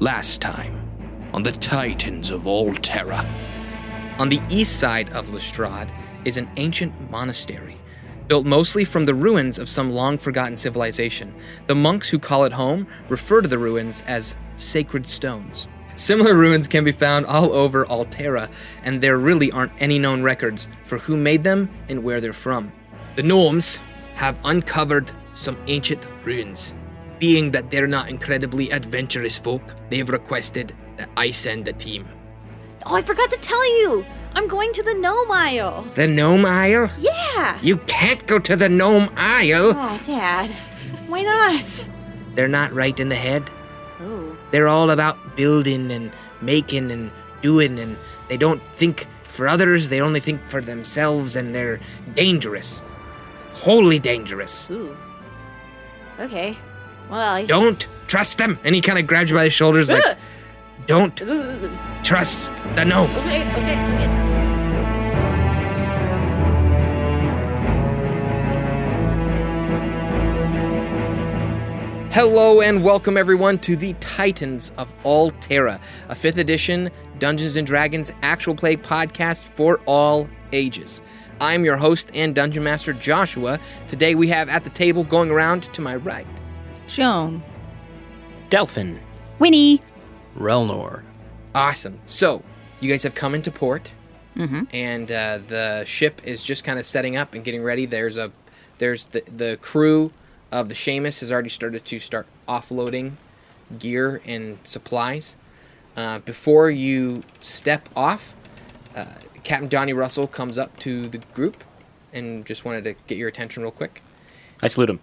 Last time, on the Titans of Alterra. On the east side of Lestrade is an ancient monastery, built mostly from the ruins of some long-forgotten civilization. The monks who call it home refer to the ruins as sacred stones. Similar ruins can be found all over Alterra, and there really aren't any known records for who made them and where they're from. The gnomes have uncovered some ancient ruins. Being that they're not incredibly adventurous folk, they've requested that I send a team. Oh, I forgot to tell you. I'm going to the Gnome Isle. The Gnome Isle? Yeah. You can't go to the Gnome Isle. Oh, Dad. Why not? They're not right in the head. Oh. They're all about building and making and doing, and they don't think for others, they only think for themselves, and they're dangerous. Wholly dangerous. Ooh. Okay. Well, Don't trust them. And he kind of grabs you by the shoulders like, don't trust the gnomes. Okay. Hello and welcome everyone to the Titans of Alterra, a 5th edition Dungeons & Dragons actual play podcast for all ages. I'm your host and Dungeon Master, Joshua. Today we have at the table going around to my right. Joan. Delphin. Winnie. Relnor. Awesome. So, you guys have come into port, and the ship is just kind of setting up and getting ready. There's the crew of the Seamus has already started to start offloading gear and supplies. Before you step off, Captain Johnny Russell comes up to the group and just wanted to get your attention real quick. I salute him.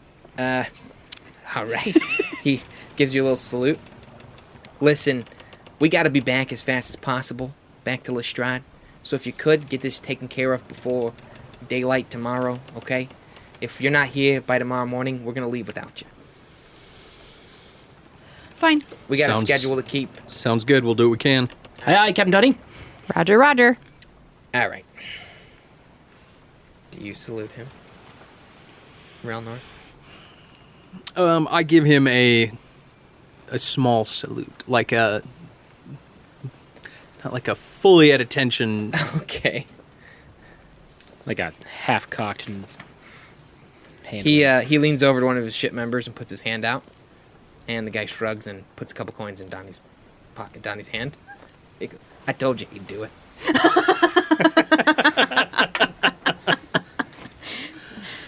All right. He gives you a little salute. Listen, we got to be back as fast as possible, back to Lestrade. So if you could, get this taken care of before daylight tomorrow, okay? If you're not here by tomorrow morning, we're going to leave without you. Fine. We got a Sounds- schedule to keep. Sounds good. We'll do what we can. Aye, Captain Duddy. Roger, Roger. All right. Do you salute him? Relnor? I give him a small salute, not like a fully at attention. Okay. Like a half-cocked and hand. He leans over to one of his ship members and puts his hand out. And the guy shrugs and puts a couple coins in Donnie's hand. He goes, I told you he'd do it.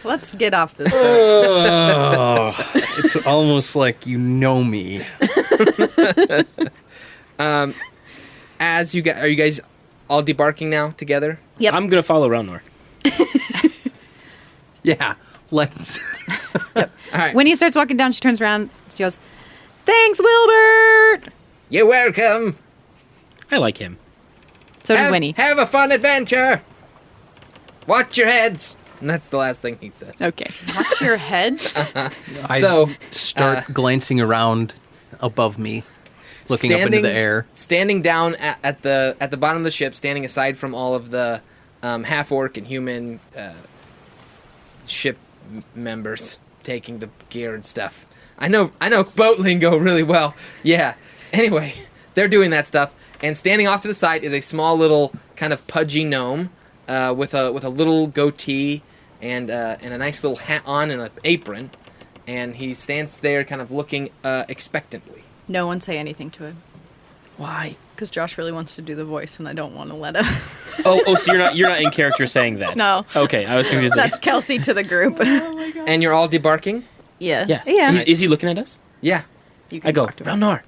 Let's get off this. Oh, it's almost like you know me. Are you guys all debarking now together? Yep. I'm going to follow Relnor. Yeah, let's. All right. When he starts walking down, she turns around. She goes, "Thanks, Wilbert." You're welcome. I like him. So did Winnie. Have a fun adventure. Watch your heads. And that's the last thing he says. Okay. Watch your heads. I So, start glancing around above me, looking up into the air. Standing down at the bottom of the ship, standing aside from all of the half-orc and human ship members taking the gear and stuff. I know boat lingo really well. Yeah. Anyway, they're doing that stuff, and standing off to the side is a small little kind of pudgy gnome with a little goatee and a nice little hat on and an apron, and he stands there kind of looking expectantly. No one say anything to him. Why? Because Josh really wants to do the voice, and I don't want to let him. Oh, so you're not in character saying that? No. Okay, I was confused. That's Kelsey to the group. And you're all debarking? Yes. Yeah. Yeah. Is he looking at us? Yeah. You can I go, talk to him. Relnor,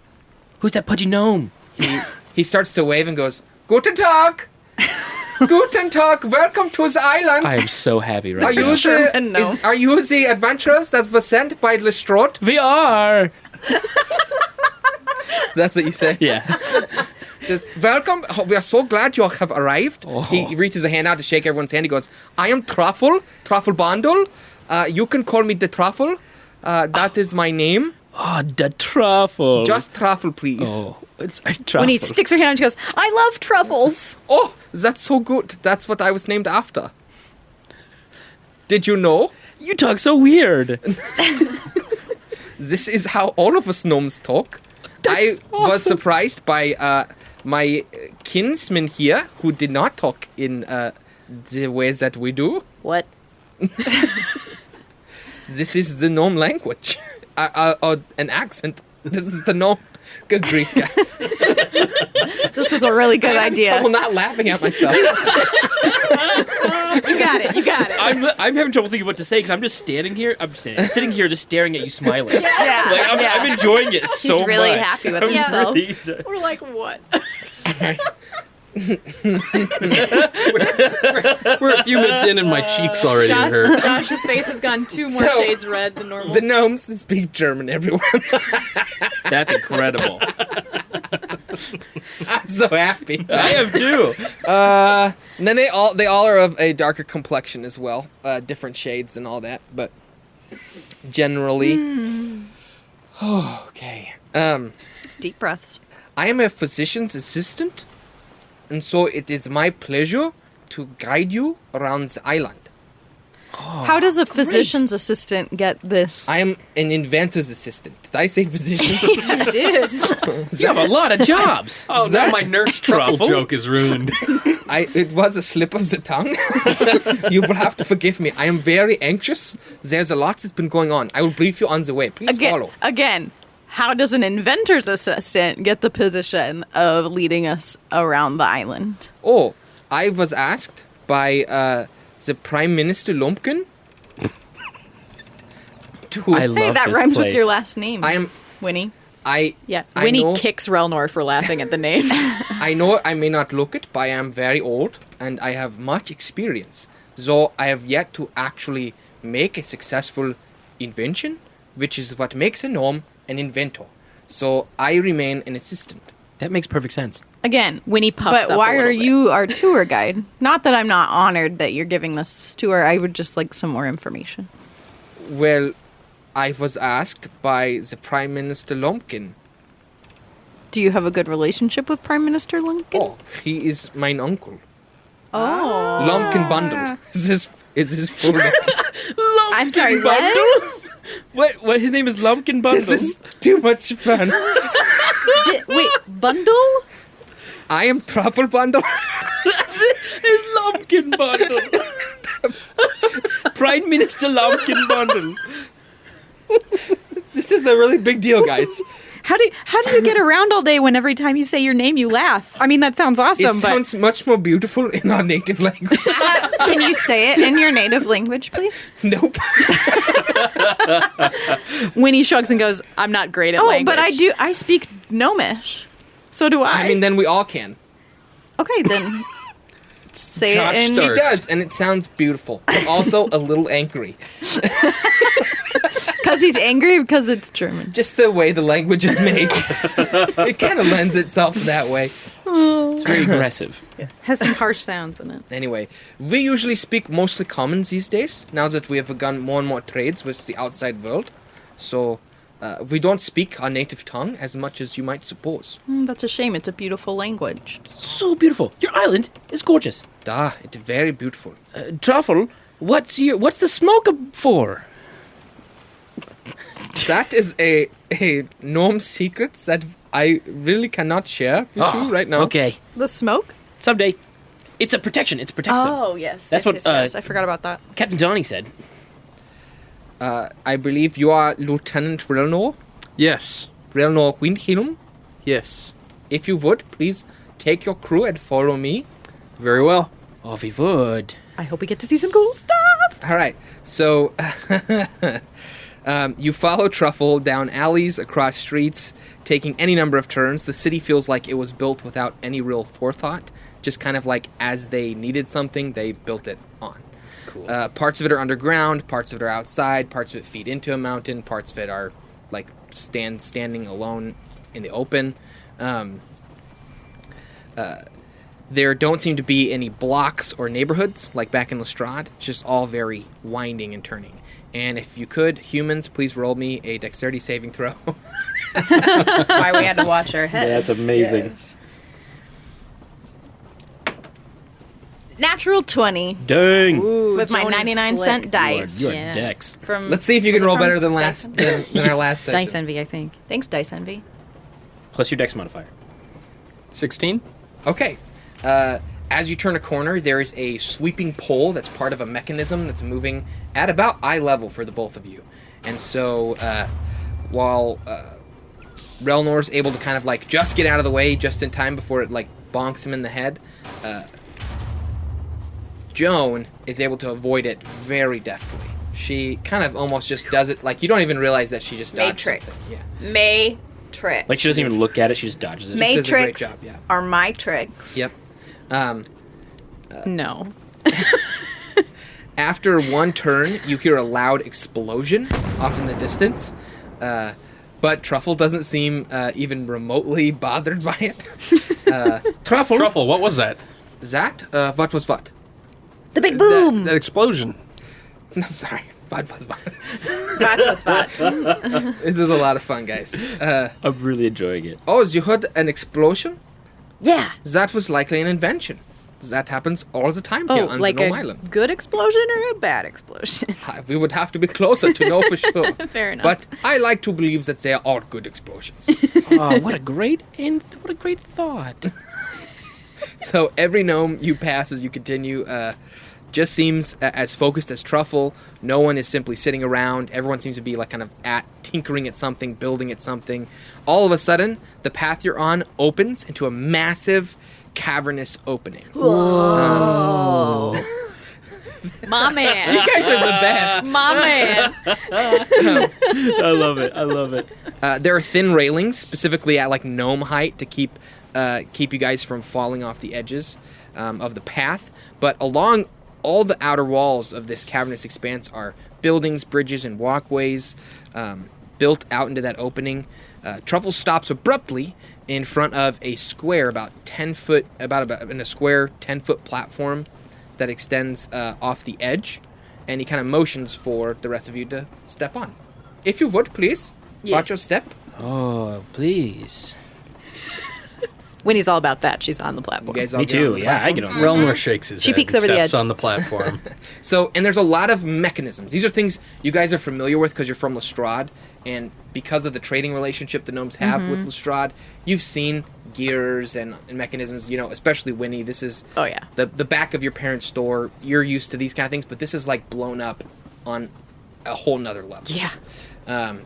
who's that pudgy gnome? He starts to wave and goes, Guten Tag! Guten Tag! Welcome to the island! I am so happy right Are now. you German, no. are you the adventurers that were sent by Lestrade? We are! That's what you say? Yeah. He says, welcome, we are so glad you have arrived. Oh. He reaches a hand out to shake everyone's hand. He goes, I am Truffle Bundle. You can call me the Truffle. That is my name. Oh, the truffle. Just Truffle, please. Oh, it's a truffle. When he sticks her hand out, she goes, "I love truffles." Oh, that's so good. That's what I was named after. Did you know? You talk so weird. This is how all of us gnomes talk. I was surprised by my kinsman here, who did not talk in the way that we do. What? This is the gnome language. An accent. This is the gnome. Good grief, guys. This was a really good idea. I'm not laughing at myself. You got it. I'm having trouble thinking what to say because I'm just standing here. Sitting here just staring at you smiling. Yeah. Like I'm enjoying it so much. He's really happy with himself. We're like, what? We're a few minutes in and my cheeks already hurt. Josh's face has gone 2 more So, shades red than normal. The gnomes speak German, everyone. That's incredible. I'm so happy. I am too. And then they all are of a darker complexion as well, different shades and all that. But generally, okay. Deep breaths. I am a physician's assistant, and so it is my pleasure to guide you around the island. How does a physician's assistant get this? I am an inventor's assistant. Did I say physician? You did. You have a lot of jobs. Oh, now my nurse truffle joke is ruined. It was a slip of the tongue. You will have to forgive me. I am very anxious. There's a lot that's been going on. I will brief you on the way. Please follow. Again, how does an inventor's assistant get the position of leading us around the island? Oh, I was asked by the Prime Minister Lumpkin to... I love Hey, that this rhymes place. with your last name. I am... Winnie. Yeah, I Winnie know- kicks Relnor for laughing at the name. I know I may not look it, but I am very old and I have much experience. So I have yet to actually make a successful invention, which is what makes a gnome an inventor. So I remain an assistant. That makes perfect sense. Again, Winnie puffs but up why a little are bit. you our tour guide? Not that I'm not honored that you're giving this tour. I would just like some more information. Well, I was asked by the Prime Minister Lumpkin. Do you have a good relationship with Prime Minister Lincoln? Oh, he is mine uncle. Oh. Lumpkin Bundle is his full name. I'm sorry, what? What? His name is Lumpkin Bundle. This is too much fun. Wait, bundle? I am Truffle Bundle. His Lumpkin Bundle. Prime Minister Lumpkin Bundle. This is a really big deal, guys. How do you get around all day when every time you say your name you laugh? I mean, that sounds awesome, It sounds much more beautiful in our native language. Can you say it in your native language, please? Nope. but Winnie shrugs and goes, "I'm not great at language." But I speak Gnomish. So do I. I mean, then we all can. Okay, then say Josh it in... He starts. does, and it sounds beautiful, but also a little angry. Because he's angry because it's German. Just the way the language is made. It kind of lends itself that way. It's very aggressive. has some harsh sounds in it. Anyway, we usually speak mostly common these days, now that we have begun more and more trades with the outside world. So, we don't speak our native tongue as much as you might suppose. That's a shame. It's a beautiful language. So beautiful. Your island is gorgeous. It's very beautiful. Truffle, what's the smoke for? That is a gnome secret that I really cannot share with you right now. Okay. The smoke? Someday. It's a protection. It protects them. Oh, yes. That's yes, what, yes. I forgot about that. Captain Donnie said. I believe you are Lieutenant Relnor. Yes. Relnor Windhelm. Yes. If you would, please take your crew and follow me. Very well. Oh, we would. I hope we get to see some cool stuff. All right. So, you follow Truffle down alleys, across streets, taking any number of turns. The city feels like it was built without any real forethought. Just kind of like as they needed something, they built it on. Cool. Parts of it are underground, parts of it are outside, parts of it feed into a mountain, parts of it are like standing alone in the open. There don't seem to be any blocks or neighborhoods like back in Lestrade. It's just all very winding and turning. And if you could, humans, please roll me a dexterity saving throw. Why we had to watch our heads. That's amazing. Yes. Natural 20 Dang. with my Joan is 99-cent slick. dice. You're Yeah. Dex. From Let's see if you was can it roll from better than Dice than our last session. Dice envy, I think. Thanks, Dice Envy. Plus your dex modifier. 16? Okay. As you turn a corner, there is a sweeping pole that's part of a mechanism that's moving at about eye level for the both of you. And so, while Relnor's able to kind of like just get out of the way just in time before it like bonks him in the head, Joan is able to avoid it very deftly. She kind of almost just does it like you don't even realize that she just dodged Matrix. something. Yeah. Matrix. Like she doesn't even look at it; she just dodges it. does a great Matrix job, yeah. are my tricks. Yep. No. After one turn, you hear a loud explosion off in the distance, but Truffle doesn't seem even remotely bothered by it. Truffle, what was that? That? What was what? The big boom. That explosion. I'm sorry. What was what? That was fun. This is a lot of fun, guys. I'm really enjoying it. Oh, you heard an explosion? Yeah. That was likely an invention. That happens all the time here Oh, on like the Gnome a Island. good explosion or a bad explosion? We would have to be closer to know for sure. Fair enough. But I like to believe that they are all good explosions. Oh, what a great thought. So every gnome you pass as you continue just seems as focused as Truffle. No one is simply sitting around. Everyone seems to be like kind of tinkering at something, building at something. All of a sudden, the path you're on opens into a massive cavernous opening. My man. You guys are the best. My man. I love it. I love it. There are thin railings, specifically at like gnome height, to keep you guys from falling off the edges of the path. But along all the outer walls of this cavernous expanse are buildings, bridges, and walkways built out into that opening. Truffle stops abruptly in front of a square about 10 foot, in a square 10-foot platform that extends off the edge, and he kind of motions for the rest of you to step on. If you would, please, watch your step. Oh, please. Winnie's all about that. She's on the platform. You guys all Me get on too. the Yeah, I platform. get on. Relnor shakes his She head peeks and over the steps edge. on the platform. So, and there's a lot of mechanisms. These are things you guys are familiar with because you're from Lestrade, and because of the trading relationship the gnomes have with Lestrade, you've seen gears and mechanisms, especially Winnie. This is Oh, yeah. the back of your parents' store. You're used to these kind of things, but this is like blown up on a whole nother level. Yeah.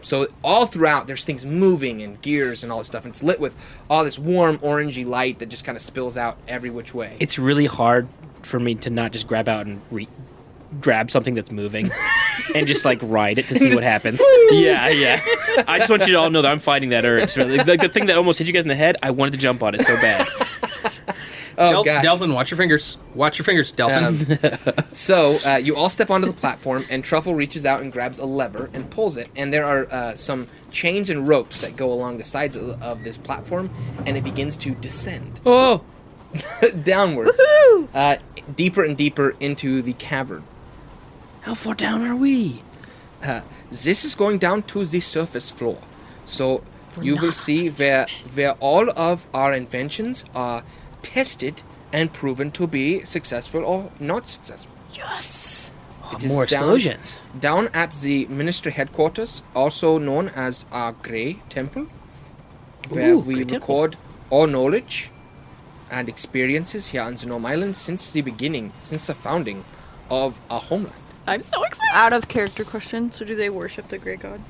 So all throughout, there's things moving and gears and all this stuff, and it's lit with all this warm orangey light that just kind of spills out every which way. It's really hard for me to not just grab out and grab something that's moving and just like ride it to see what happens. Yeah. I just want you to all know that I'm fighting that urge. Like the thing that almost hit you guys in the head, I wanted to jump on it so bad. Oh, gosh. Delphin, watch your fingers. Watch your fingers, Delphin. So you all step onto the platform, and Truffle reaches out and grabs a lever and pulls it. And there are some chains and ropes that go along the sides of this platform, and it begins to descend Oh, downwards, deeper and deeper into the cavern. how far down are we? This is going down to the surface floor. So you will see where all of our inventions are tested and proven to be successful or not successful. Yes. It is More explosions. Down at the ministry headquarters, also known as our Grey Temple, where Ooh, we Grey Temple. record all knowledge and experiences here on the Gnome Island since the beginning, since the founding of our homeland. I'm so excited. Out of character question. So do they worship the Grey God?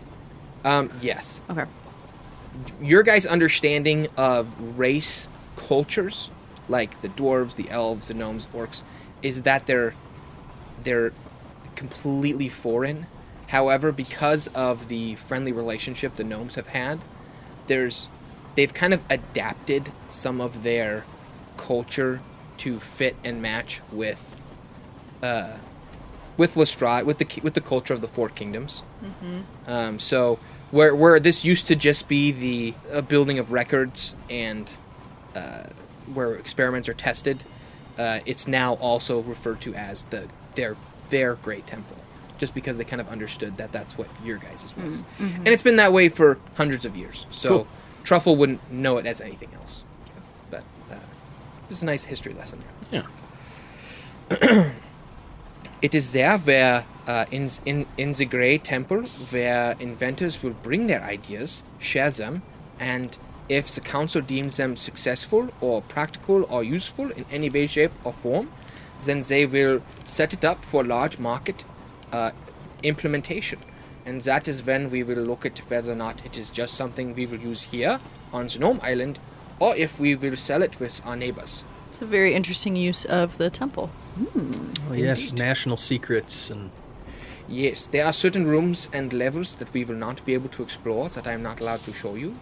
Yes. Okay. Your guys' understanding of race cultures, like the dwarves, the elves, the gnomes, orcs, is that they're completely foreign. However, because of the friendly relationship the gnomes have had, they've kind of adapted some of their culture to fit and match with Lestrade, with the culture of the Four Kingdoms. So where this used to just be a building of records and where experiments are tested, it's now also referred to as their Great Temple, just because they kind of understood that that's what your guys' was. And it's been that way for hundreds of years. So Cool. Truffle wouldn't know it as anything else. But just a nice history lesson there. Yeah. It is there where, in the Grey Temple, where inventors will bring their ideas, share them, and If the council deems them successful or practical or useful in any way, shape, or form, then they will set it up for large market implementation. And that is when we will look at whether or not it is just something we will use here on the Gnome Island, or if we will sell it with our neighbors. It's a very interesting use of the temple. Oh, yes, national secrets and Yes, there are certain rooms and levels that we will not be able to explore that I am not allowed to show you.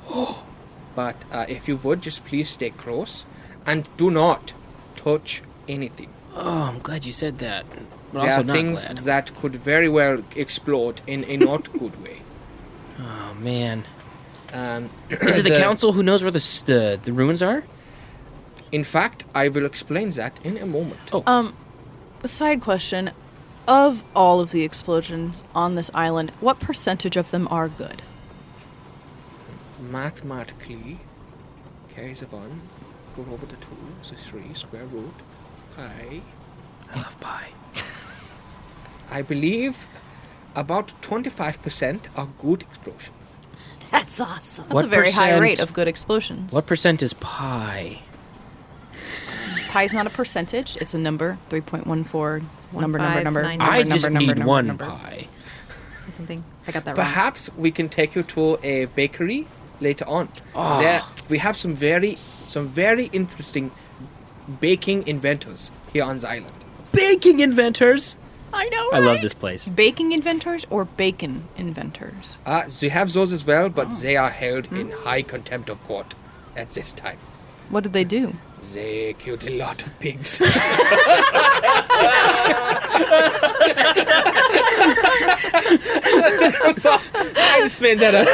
But if you would, just please stay close and do not touch anything. Oh, I'm glad you said that. But There also are not things glad. that could very well explode in a not good way. Oh man. Um, Is it the council who knows where the ruins are? In fact, I will explain that in a moment. Oh. Side question. Of all of the explosions on this island, what percentage of them are good? Mathematically, carries a 1, go over the 2, so 3, square root, pi. I love pie. I believe about 25% are good explosions. That's awesome. That's What a very high percent- rate of good explosions. What percent is pie? Pi is not a percentage; it's a number. 3.14. Number. 159. I just need number, one number. pie. Something. I got that wrong. Perhaps we can take you to a bakery later on. Oh. There, we have some very interesting baking inventors here on the island. Baking inventors. I know. I love this place. Baking inventors or bacon inventors? They have those as well, but they are held in high contempt of court at this time. What did they do? They killed a lot of pigs. I just made that up.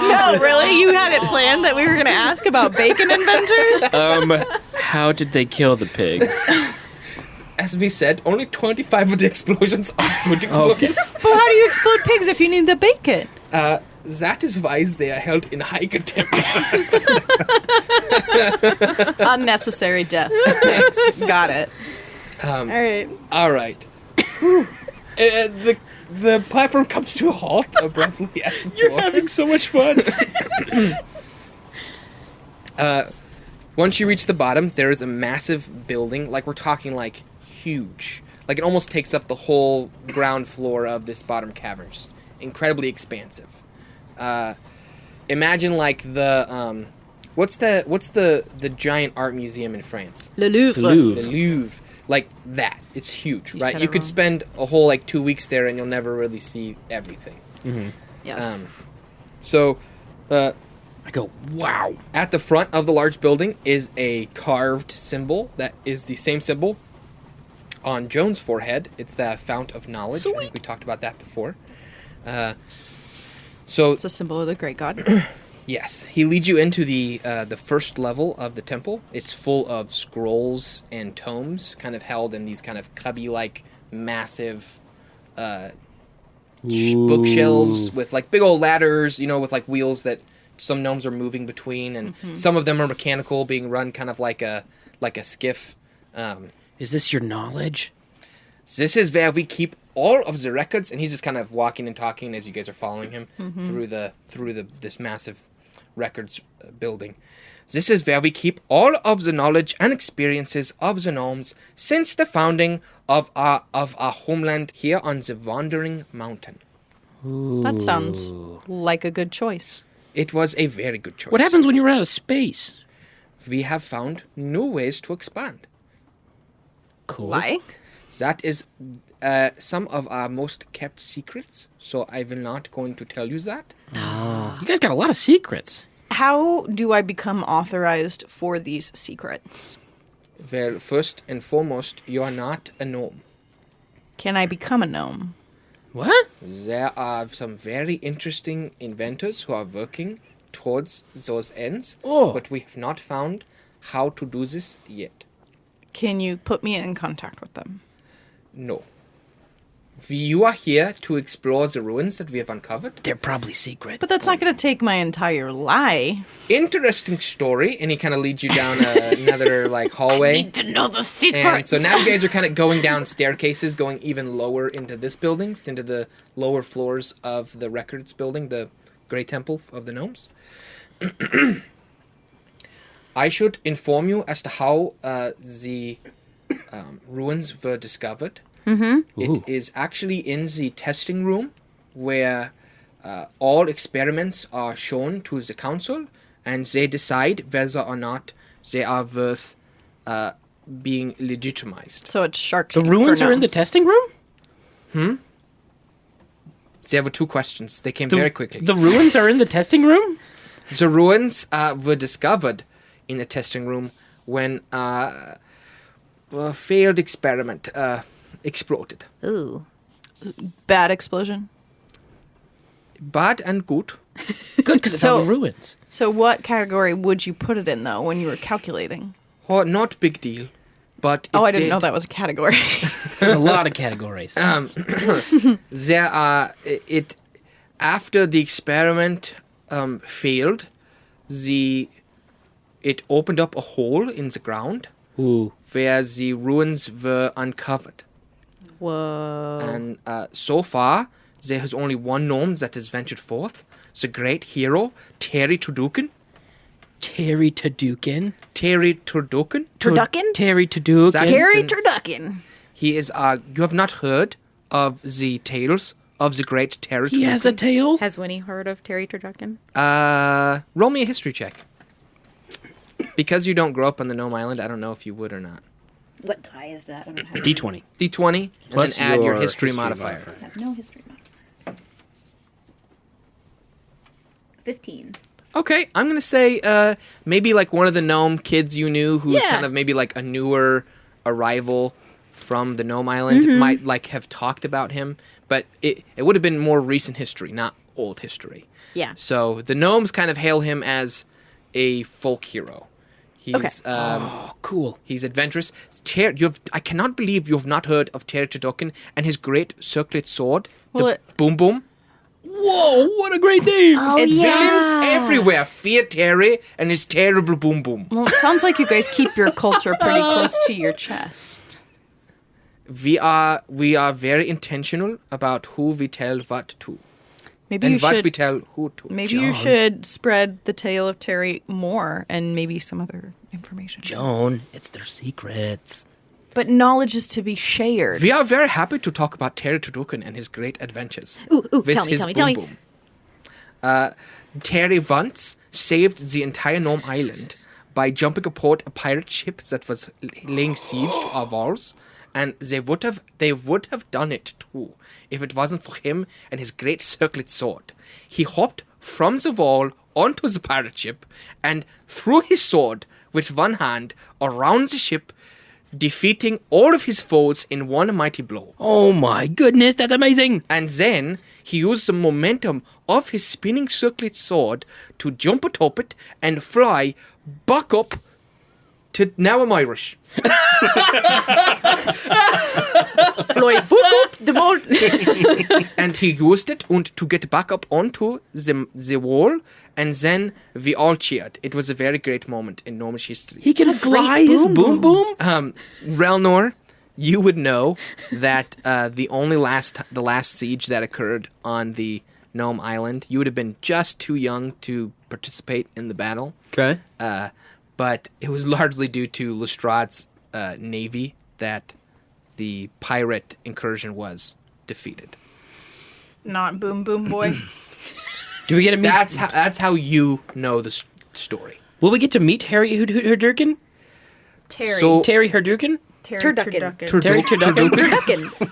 No, really? You had it planned that we were going to ask about bacon inventors? How did they kill the pigs? As we said, only 25 of the explosions are good explosions. But how do you explode pigs if you need the bacon? That is why they are held in high contempt. Unnecessary deaths of pigs. Got it. All right. All right. The platform comes to a halt abruptly at the floor. You're having so much fun. Once you reach the bottom, there is a massive building. Like, we're talking, like, huge. Like, it almost takes up the whole ground floor of this bottom cavern. Just incredibly expansive. Imagine, like, the, what's the giant art museum in France? Le Louvre. The Louvre. Like that. It's huge, right? said You it could wrong. spend a whole, like, 2 weeks there and you'll never really see everything. Yes. So, I go, wow. at the front of the large building is a carved symbol that is the same symbol on Joan's forehead. It's the Fount of Knowledge. I think we talked about that before. So, It's a symbol of the great god. yes, he leads you into the first level of the temple. It's full of scrolls and tomes, kind of held in these kind of cubby-like, massive bookshelves with, like, big old ladders, you know, with, like, wheels that some gnomes are moving between, and some of them are mechanical, being run kind of like a skiff. Is this your knowledge? This is where we keep all of the records, and he's just kind of walking and talking as you guys are following him through this massive records building. This is where we keep all of the knowledge and experiences of the gnomes since the founding of our homeland here on the Wandering Mountain. That sounds like a good choice. It was a very good choice. What happens when you're out of space? We have found new ways to expand. Cool. Like? That is some of our most kept secrets, so I will not going to tell you that. You guys got a lot of secrets. How do I become authorized for these secrets? Well, first and foremost, you are not a gnome. Can I become a gnome? What? There are some very interesting inventors who are working towards those ends, Oh. but we have not found how to do this yet. Can you put me in contact with them? No. You are here to explore the ruins that we have uncovered. They're probably secret. But that's not going to take my entire life. Interesting story, and he kind of leads you down another like hallway. To know the secret. And so now you guys are kind of going down staircases, going even lower into this building, into the lower floors of the records building, the Great Temple of the Gnomes. I should inform you as to how the ruins were discovered. It is actually in the testing room where all experiments are shown to the council, and they decide whether or not they are worth being legitimized. So it's Shark The Tank ruins for are in the gnomes. testing room? There were 2 questions. They came very quickly. The ruins are in the testing room? The ruins were discovered in the testing room when a failed experiment exploded. Ooh. Bad explosion. Bad and good. Good, because it's So- on the ruins. So what category would you put it in, though, when you were calculating? Oh, not big deal. But Oh, it I didn't know did- that was a category. There's a lot of categories. There are it after the experiment failed. It opened up a hole in the ground Ooh. where the ruins were uncovered. Whoa. And so far, there is only one gnome that has ventured forth. The great hero, Terry Turducken. Terry Tadukin? Terry Turducken. Turducken? Terry Tadukin? That- Terry Listen. Turducken. He is. You have not heard of the tales of the great Terry He has a Turducken? tail? Has Winnie heard of Terry Turducken? Roll me a history check. Because you don't grow up on the Gnome Island, I don't know if you would or not. What die is that? I don't have, D20. D20, and Plus then add your your history, history modifier. I have no history. 15. Okay, I'm gonna say maybe like one of the gnome kids you knew, who's Yeah. kind of maybe like a newer arrival from the Gnome Island, might like have talked about him, but it would have been more recent history, not old history. Yeah. So the gnomes kind of hail him as a folk hero. He's Okay. Oh, cool. he's adventurous. I cannot believe you have not heard of Terry Turducken and his great circlet sword, Well, the it- Boom Boom. Whoa, what a great name! Oh, It's yeah. villains everywhere fear Terry and his terrible Boom Boom. Well, it sounds like you guys keep your culture pretty close to your chest. We are very intentional about who we tell what to, Maybe and you what should. we tell who to. Maybe you should spread the tale of Terry more, and maybe some other information. Joan, it's their secrets. But knowledge is to be shared. We are very happy to talk about Terry Turducken and his great adventures. Ooh, with tell me, his tell me. Boom Boom. Terry once saved the entire Gnome Island by jumping aboard a pirate ship that was laying siege to our walls, and they would have done it too if it wasn't for him and his great circlet sword. He hopped from the wall onto the pirate ship and threw his sword with one hand around the ship, defeating all of his foes in one mighty blow. Oh my goodness, that's amazing! And then he used the momentum of his spinning circlet sword to jump atop it and fly back up to... Now I'm Irish. Floyd, boop, boop, the boat. And he used it to get back up onto the wall, and then we all cheered. It was a very great moment in Gnomish history. He can fly his boom boom? Relnor, you would know that the last siege that occurred on the Gnome Island, you would have been just too young to participate in the battle. Okay. But it was largely due to Lestrad's navy that the pirate incursion was defeated. Not Boom Boom Boy. Do we get to meet... That's how you know the story. Will we get to meet Harry Herdurkin? Terry. So- Terry Herdurkin? Turducken. Terry Turducken? Turducken.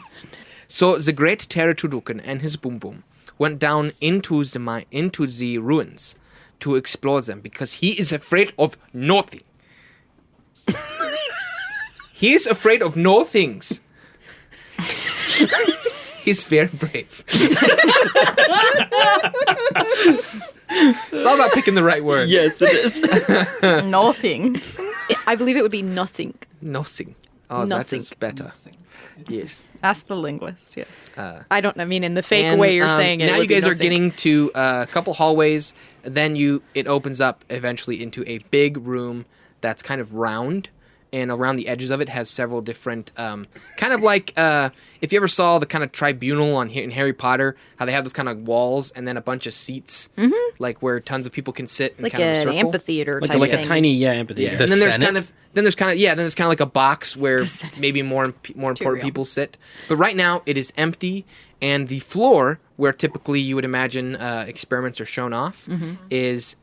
So the great Terry Turducken and his Boom Boom went down into the ruins to explore them because he is afraid of nothing. He is afraid of no things. He's very brave. It's all about picking the right words. Yes, it is. No things. I believe it would be nothing. Nothing. Oh, that Nothing. is better. Yes. Ask the linguist, yes. I don't I mean in the fake And, way you're saying it. Now it you would be guys are nothing. getting to a couple hallways. Then it opens up eventually into a big room that's kind of round, and around the edges of it has several different, kind of like if you ever saw the kind of tribunal in Harry Potter, how they have those kind of walls and then a bunch of seats, like where tons of people can sit in Like kind of a an circle. amphitheater Like type like a thing. tiny empathy. Yeah, The and then there's Senate? kind of like a box where maybe more important real. people sit. But right now it is empty, and the floor where typically you would imagine experiments are shown off is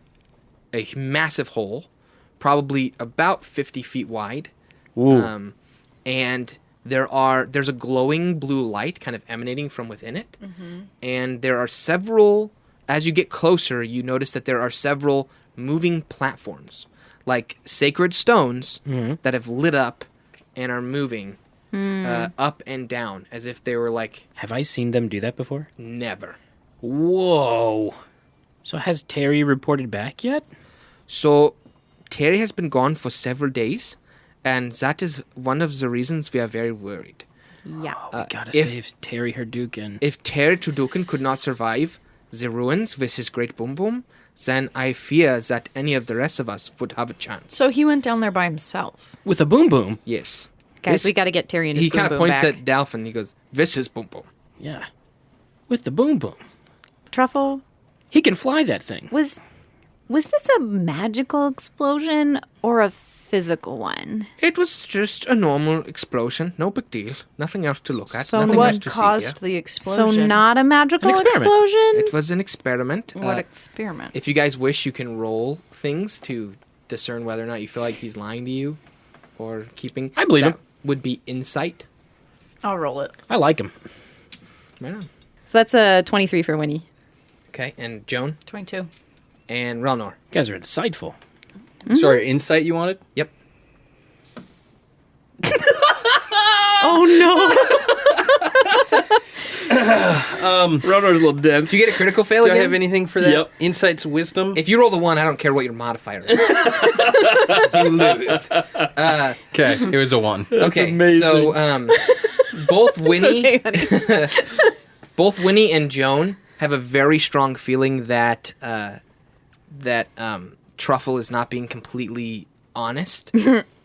a massive hole, probably about 50 feet wide, and there's a glowing blue light kind of emanating from within it, and there are several. As you get closer, you notice that there are several moving platforms, like sacred stones that have lit up and are moving up and down as if they were like Have I seen them do that before? never. Whoa. So has Terry reported back yet? So Terry has been gone for several days, and that is one of the reasons we are very worried. Yeah. Gotta if- save Terry Herdukin. If Terry Trudukin could not survive the ruins with his great boom boom, then I fear that any of the rest of us would have a chance. So he went down there by himself. With a boom boom. Yes. Guys, This- we got to get Terry and his He kind boom of boom points back. at Dalphin. He goes, "This is boom boom." Yeah. With the boom boom. Truffle, He can fly that thing. was this a magical explosion or a physical one? It was just a normal explosion. No big deal. Nothing else to look at. So Nothing else What to caused see here. the explosion? So not a magical An experiment. explosion? It was an experiment. What experiment? If you guys wish, you can roll things to discern whether or not you feel like he's lying to you or keeping. I believe that him. Would be insight. I'll roll it. I like him. Right on. So that's a 23 for Winnie. Okay, and Joan 22. and Relnor. You guys are insightful. Sorry, insight you wanted? Yep. Oh Ronor's a little dense. Do you get a critical fail Do I again? have anything for that? Yep. Insight's wisdom? If you roll the 1, I don't care what your modifier is. You lose. Okay, it was a 1. Okay, amazing. so both Winnie, no! Okay, honey. both Winnie and Joan have a very strong feeling that Truffle is not being completely honest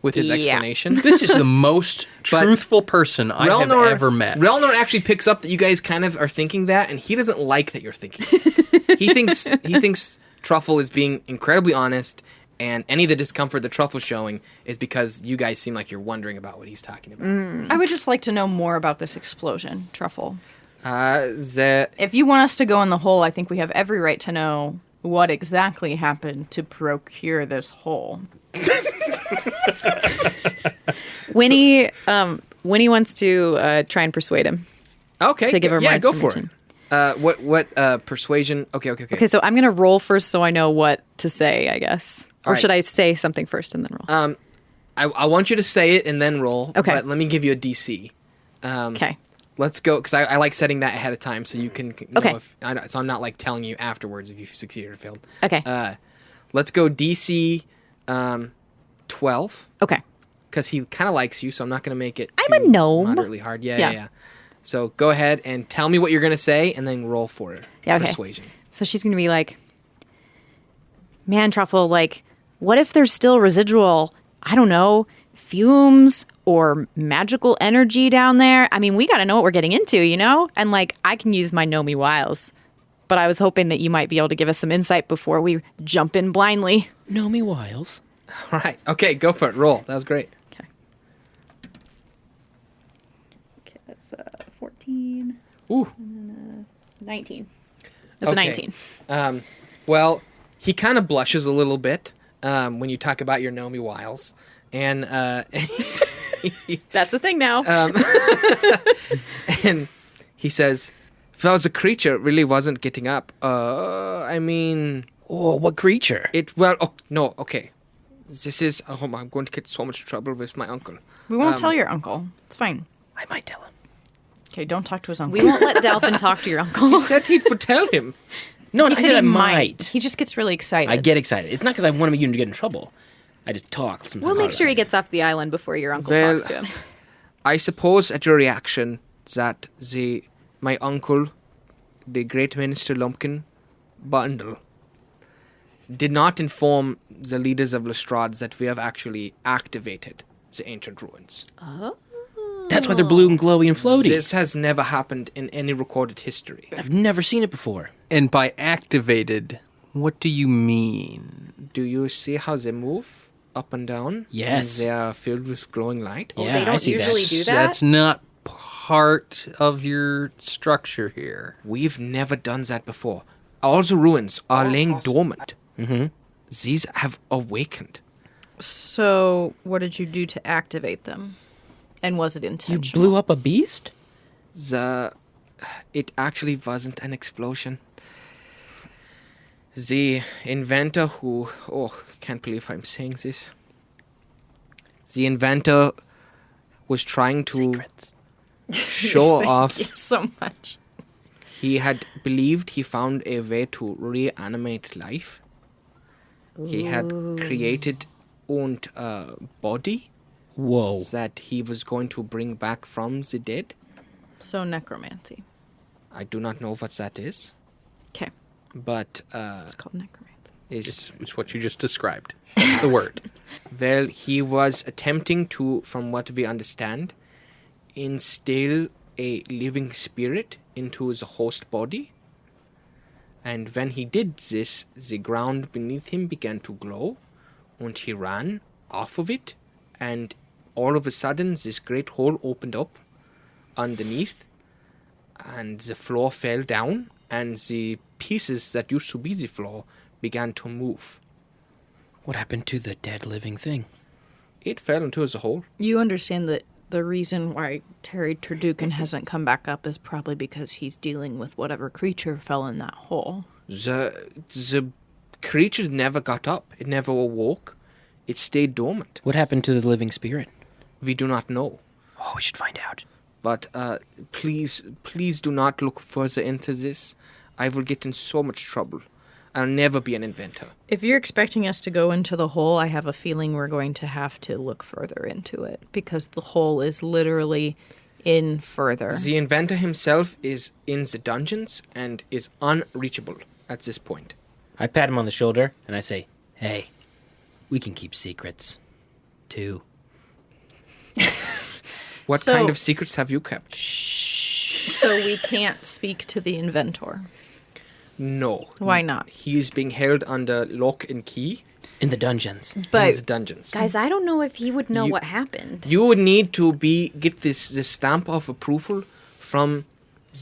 with his Yeah. explanation. This is the most But truthful person I have ever met. Relnor actually picks up that you guys kind of are thinking that, and he doesn't like that you're thinking. he thinks Truffle is being incredibly honest, and any of the discomfort that Truffle's showing is because you guys seem like you're wondering about what he's talking about. I would just like to know more about this explosion, Truffle. The If you want us to go in the hole, I think we have every right to know what exactly happened to procure this hole. Winnie wants to try and persuade him. okay, To give her yeah, more go for it. information. What persuasion? Okay. Okay, so I'm going to roll first so I know what to say, I guess. Or Alright. should I say something first and then roll? I want you to say it and then roll. Okay. But let me give you a DC. Okay. Let's go, because I like setting that ahead of time so you can know Okay. so I'm not like telling you afterwards if you've succeeded or failed. Okay. Let's go DC 12, Okay. because he kind of likes you, so I'm not going to make it I'm a too gnome. moderately hard. Yeah, Yeah. yeah, yeah. So go ahead and tell me what you're going to say and then roll for it. Yeah, okay. Persuasion. So she's going to be like, man, Truffle, like, what if there's still residual, I don't know, fumes or magical energy down there? I mean, we got to know what we're getting into, you know? And, like, I can use my Gnome Wiles. But I was hoping that you might be able to give us some insight before we jump in blindly. Know me, Wiles. All right. Okay, go for it. Roll. That was great. Okay. Okay, that's 14. Ooh. 19. That's Okay. a 19. Well, he kind of blushes a little bit when you talk about your Nomi Wiles. And That's a thing now. and he says, if that was a creature, it really wasn't getting up. I mean, Oh, what creature? no, okay. This is, I'm going to get so much trouble with my uncle. We won't tell your uncle. It's fine. I might tell him. Okay, don't talk to his uncle. we won't let Dalphin talk to your uncle. He said he'd tell him. No, He I said said he I might. might. He just gets really excited. I get excited. It's not because I want you to get in trouble. I just talk. Sometimes We'll make about sure it. he gets off the island before your uncle Well, talks to him. I suppose at your reaction that my uncle, the great minister Lumpkin Bundle, did not inform the leaders of Lestrade that we have actually activated the ancient ruins. That's why they're blue and glowy and floaty. This has never happened in any recorded history. I've never seen it before. And by activated, what do you mean? Do you see how they move up and down? Yes. And they are filled with glowing light. Yeah, they I don't see usually that. do that. That's not part of your structure here. We've never done that before. All the ruins are laying dormant. Mm-hmm. These have awakened. So, what did you do to activate them? And was it You intentional? blew up a beast? It actually wasn't an explosion. The inventor who... Oh, can't believe I'm saying this. The inventor was trying to show off. Thank you so much. He had believed he found a way to reanimate life. He had created owned body Whoa. that he was going to bring back from the dead. So, necromancy. I do not know what that is, Okay. but It's called necromancy. It's what you just described. That's the word. well, he was attempting to, from what we understand, instill a living spirit into the host body. And when he did this, the ground beneath him began to glow, and he ran off of it, and all of a sudden this great hole opened up underneath, and the floor fell down, and the pieces that used to be the floor began to move. What happened to the dead living thing? It fell into the hole. You understand that the reason why Terry Turdukin hasn't come back up is probably because he's dealing with whatever creature fell in that hole. The creature never got up. It never awoke. It stayed dormant. What happened to the living spirit? We do not know. Oh, we should find out. But please do not look further into this. I will get in so much trouble. I'll never be an inventor. If you're expecting us to go into the hole, I have a feeling we're going to have to look further into it because the hole is literally in further. The inventor himself is in the dungeons and is unreachable at this point. I pat him on the shoulder and I say, hey, we can keep secrets, too. What So- kind of secrets have you kept? So we can't speak to the inventor. No. Why not? He is being held under lock and key In the dungeons. in the But dungeons. Guys, I don't know if he would know You- what happened. You would need to get this stamp of approval from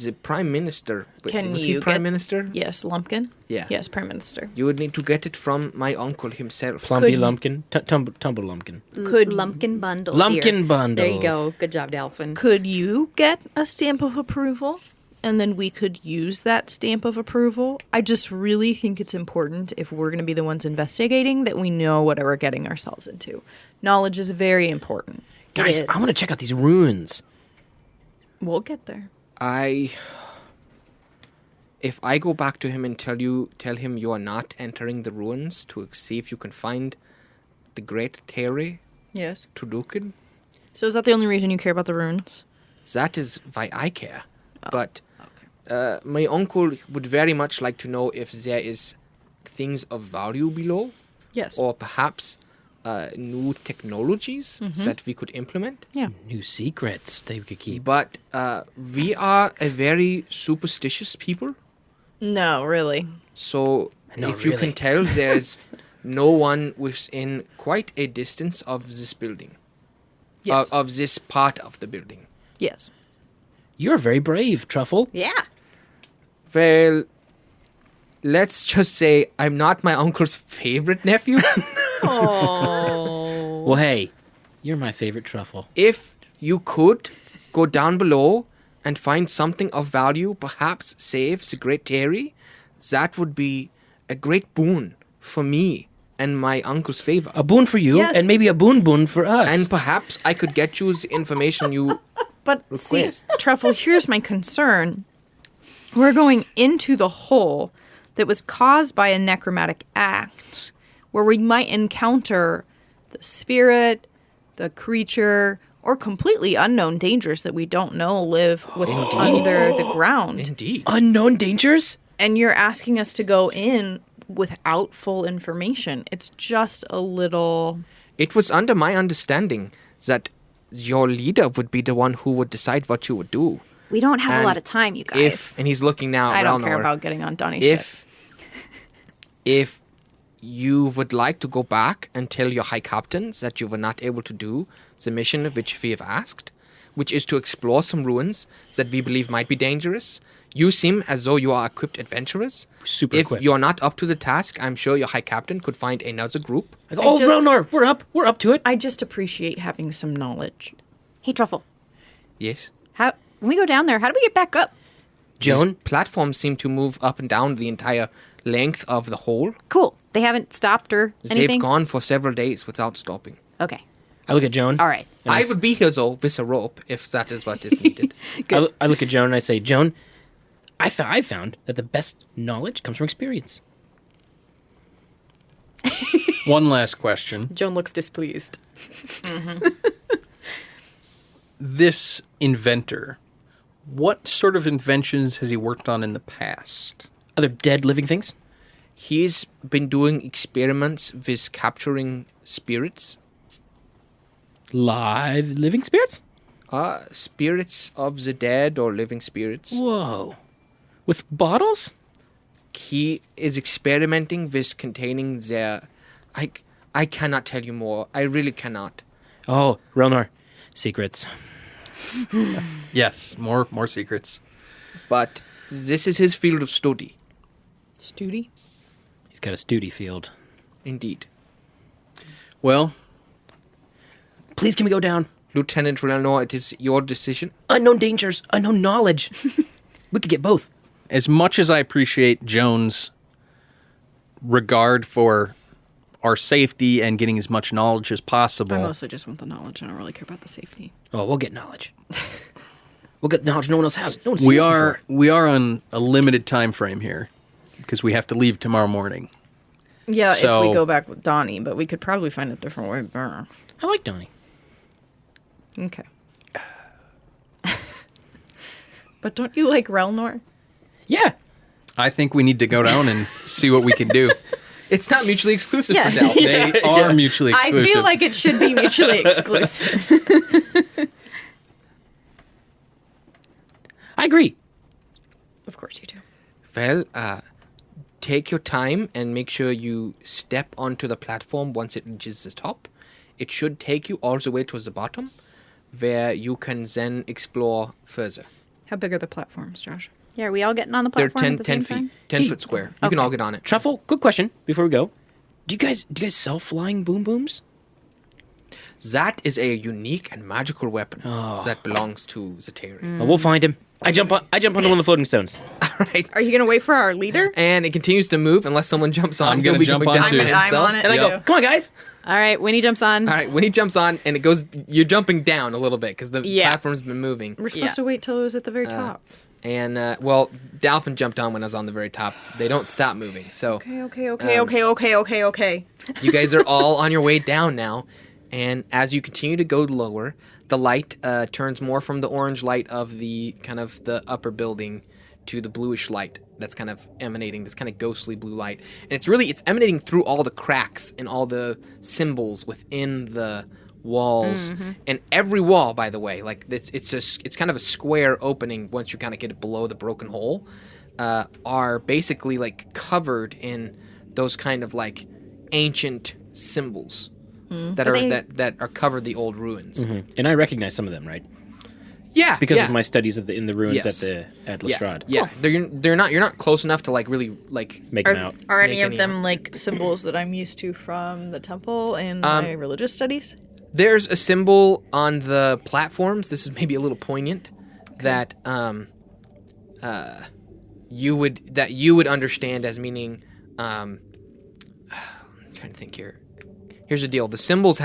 the Prime Minister. Wait, Can was you he Prime get- Minister? yes, Lumpkin? Yeah. Yes, Prime Minister. You would need to get it from my uncle himself. Plumpy you- Lumpkin. Tumble Lumpkin. Could Lumpkin bundle. Lumpkin dear. bundle. There you go. Good job, Dalphin. Could you get a stamp of approval? And then we could use that stamp of approval. I just really think it's important if we're going to be the ones investigating that we know what we're getting ourselves into. Knowledge is very important. Guys, is. I want to check out these ruins. We'll get there. If I go back to him and tell him you are not entering the ruins to see if you can find the great Terry Yes. Turdukin, So is that the only reason you care about the runes? that is why I care. But my uncle would very much like to know if there is things of value below, Yes. or perhaps new technologies that we could implement. Yeah. New secrets they could keep. But we are a very superstitious people. No, really. So No, if you can really. tell, there's no one within quite a distance of this building. Yes. Of this part of the building. Yes. You're very brave, Truffle. Yeah. Well, let's just say I'm not my uncle's favorite nephew. Well, hey, you're my favorite Truffle. If you could go down below and find something of value, perhaps save the great Terry, that would be a great boon for me and my uncle's favor. A boon for you, Yes. and maybe a boon for us. And perhaps I could get you the information you... But see, Request. Truffle, here's my concern. We're going into the hole that was caused by a necromantic act where we might encounter the spirit, the creature, or completely unknown dangers that we don't know live under the ground. Indeed. Unknown dangers? And you're asking us to go in without full information. It's just a little... It was under my understanding that your leader would be the one who would decide what you would do. We don't have And a lot of time, you guys. And he's looking now I at don't care Relnor. about getting on Donnie's ship. If you would like to go back and tell your high captains that you were not able to do the mission of which we have asked, which is to explore some ruins that we believe might be dangerous. You seem as though you are equipped adventurers. Super If equipped. you're not up to the task, I'm sure your high captain could find another group. Like, oh, just- Relnor, we're up to it. I just appreciate having some knowledge. Hey, Truffle, Yes. when we go down there, how do we get back up? Joan? These platforms seem to move up and down the entire length of the hole. Cool. They haven't stopped or anything? They've gone for several days without stopping. Okay. I look at Joan. All right. and I s- would be here though with a rope if that is what is needed. I look at Joan and I say, Joan, I found that the best knowledge comes from experience. One last question. Joan looks displeased. This inventor, what sort of inventions has he worked on in the past? Other dead living things? He's been doing experiments with capturing spirits. Live living spirits? Spirits of the dead or living spirits. Whoa. With bottles? He is experimenting with containing their... I cannot tell you more. I really cannot. Oh, Relnor. Secrets. Yes, more secrets. But this is his field of study. Studi? He's got a studi field. Indeed. Well, Please, can we go down? Lieutenant Relnor, it is your decision. Unknown dangers, unknown knowledge. We could get both. as much as I appreciate Joan's regard for our safety and getting as much knowledge as I possible, mostly just want the knowledge. I don't really care about the safety. Oh, we'll get knowledge. We'll get knowledge no one else has. No one's seen we this are before. we are on a limited time frame here because we have to leave tomorrow morning. Yeah, if So- we go back with Donnie, but we could probably find a different way. Brr. I like Donnie. Okay. But don't you like Relnor? Yeah. I think we need to go down and see what we can do. It's not mutually exclusive Yeah. for Del. They are mutually I exclusive. feel like it should be mutually exclusive. I agree. Of course you do. Well, take your time and make sure you step onto the platform once it reaches the top. It should take you all the way towards the bottom, where you can then explore further. How big are the platforms, Josh? Yeah, are we all getting on the They're platform 10, at the 10 same feet, time? 10 Hey. foot square. You can Okay. all get on it. Truffle, quick question before we go. Do you guys sell flying boom booms? That is a unique and magical weapon that belongs to Zeteri. Oh, we'll find him. I jump onto one of the floating stones. All right. Are you going to wait for our leader? And it continues to move unless someone jumps on. I'm gonna He'll be jump going on down too. by I'm himself. on it. And I go, Yeah. come on, guys. All right, Winnie jumps on. All right, when he jumps on, and it goes, you're jumping down a little bit because the Yeah. platform's been moving. We're supposed to wait till it was at the very top. And, well, Dolphin jumped on when I was on the very top. They don't stop moving. So Okay. you guys are all on your way down now. And as you continue to go lower, the light turns more from the orange light of the kind of the upper building to the bluish light that's kind of emanating, this kind of ghostly blue light. And it's emanating through all the cracks and all the symbols within the walls. And every wall, by the way, like it's kind of a square opening once you kind of get below the broken hole, are basically like covered in those kind of like ancient symbols that are covered the old ruins. And I recognize some of them, right? Yeah, Because yeah. of my studies in the ruins Yes. at yeah, Lestrade. yeah. You're not close enough to like really like Make them out. Are any Make of any them like symbols that I'm used to from the temple and my religious studies? There's a symbol on the platforms. This is maybe a little poignant that you would understand as meaning. I'm trying to think here. Here's the deal: the symbols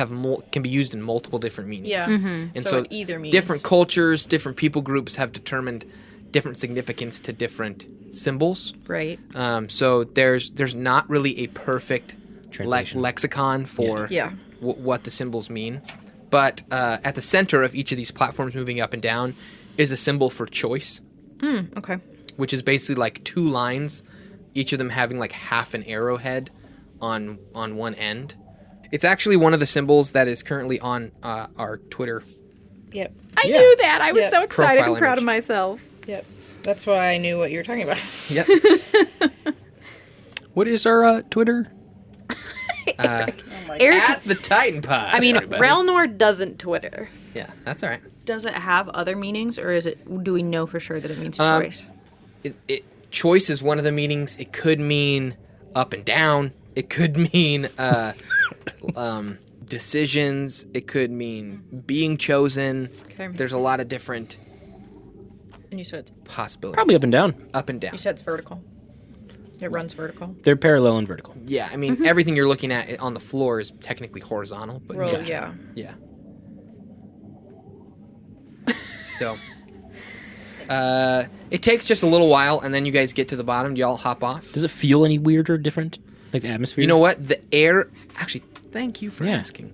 can be used in multiple different meanings. Yeah. And So it either means- different cultures, different people groups have determined different significance to different symbols. Right. So there's not really a perfect Translation. lexicon for Yeah. what the symbols mean. But at the center of each of these platforms moving up and down is a symbol for choice, Okay. which is basically like two lines, each of them having like half an arrowhead on one end. It's actually one of the symbols that is currently on our Twitter. Yep. I knew that. I was Yeah. so excited Profile and proud image. of myself. Yep. That's why I knew what you were talking about. Yep. What is our Twitter? Eric, At the Titan Pod. I mean, everybody. Relnor doesn't Twitter. Yeah, that's all right. Does it have other meanings, or do we know for sure that it means Um, choice? Choice is one of the meanings. It could mean up and down. It could mean decisions. It could mean being chosen. Okay. There's a lot of different And you said it's possibilities. Probably up and down. Up and down. you said it's vertical. It runs vertical. They're parallel and vertical. Yeah, I mean, everything you're looking at on the floor is technically horizontal, but Well, yeah. yeah. Yeah. So, it takes just a little while, and then you guys get to the bottom. Do y'all hop off? Does it feel any weird or different? Like the atmosphere? You know what? The air. Actually, thank you for Yeah. asking.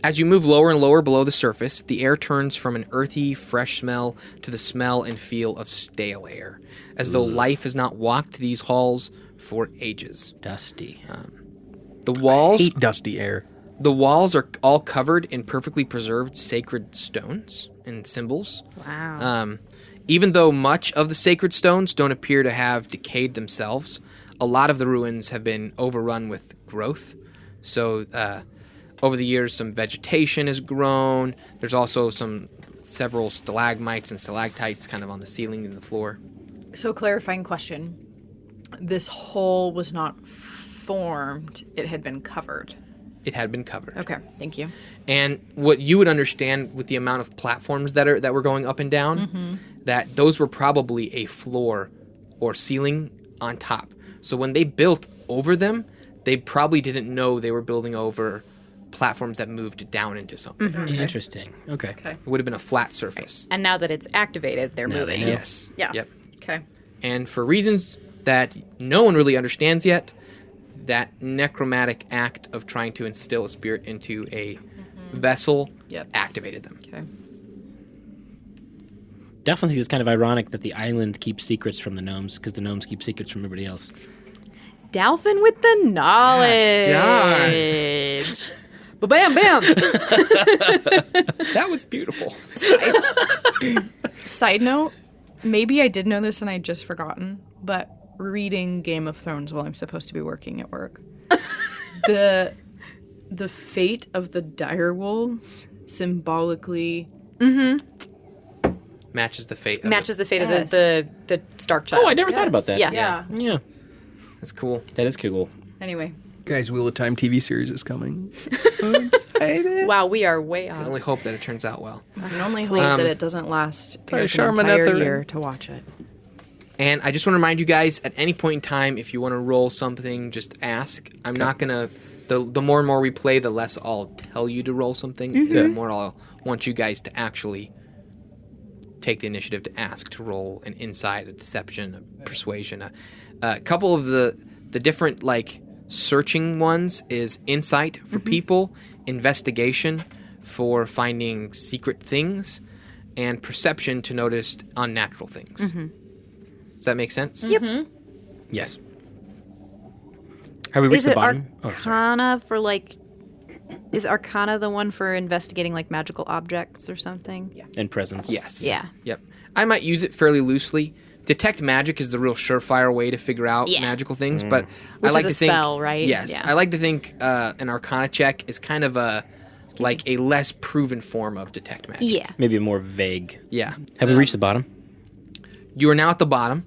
As you move lower and lower below the surface, the air turns from an earthy, fresh smell to the smell and feel of stale air, as though life has not walked these halls for ages. Dusty. The walls. Hate dusty air. The walls are all covered in perfectly preserved sacred stones and symbols. Wow. Even though much of the sacred stones don't appear to have decayed themselves, a lot of the ruins have been overrun with growth. So, over the years, some vegetation has grown. There's also several stalagmites and stalactites kind of on the ceiling and the floor. So, clarifying question. This hole was not formed, it had been covered. It had been covered. Okay, thank you. And what you would understand with the amount of platforms that were going up and down, that those were probably a floor or ceiling on top. So when they built over them, they probably didn't know they were building over platforms that moved down into something. Interesting. Okay. Okay. It would have been a flat surface. And now that it's activated, they're Now they moving. know. Yes. Yeah. Yep. Okay. And for reasons that no one really understands yet, that necromantic act of trying to instill a spirit into a vessel Yep. activated them. Okay. Definitely think it's kind of ironic that the island keeps secrets from the gnomes because the gnomes keep secrets from everybody else. Dalphin with the knowledge. Ba-bam, bam. That was beautiful. Side note, maybe I did know this and I just forgotten, but reading Game of Thrones while I'm supposed to be working at work. The fate of the direwolves symbolically Matches the fate. Of Matches the fate Yes. of the Stark Child. Oh, I never thought about that. Yeah. Yeah. Yeah. That's cool. That is cool. Anyway, Guys, Wheel of Time TV series is coming. So excited. Wow, we are way I off. can only hope that it turns out well. I can only hope that it doesn't last Probably an Charmin entire Etherin. year to watch it. And I just want to remind you guys, at any point in time, if you want to roll something, just ask. I'm not going to... The more and more we play, the less I'll tell you to roll something. and The more I'll want you guys to actually take the initiative to ask to roll an insight, a deception, a persuasion. A couple of the different, like, searching ones is insight for people, investigation for finding secret things, and perception to notice unnatural things. Does that make sense? Yep. Yes. Have we reached Is the it bottom? Oh, sorry. Arcana for like? Is Arcana the one for investigating like magical objects or something? Yeah. And presence. Yes. Yeah. Yep. I might use it fairly loosely. Detect magic is the real surefire way to figure out Yeah. magical things, but I Which like is to a think spell, right? Yes, Yeah. I like to think an Arcana check is kind of a less proven form of detect magic. Yeah. Maybe more vague. Yeah. Have we reached the bottom? You are now at the bottom.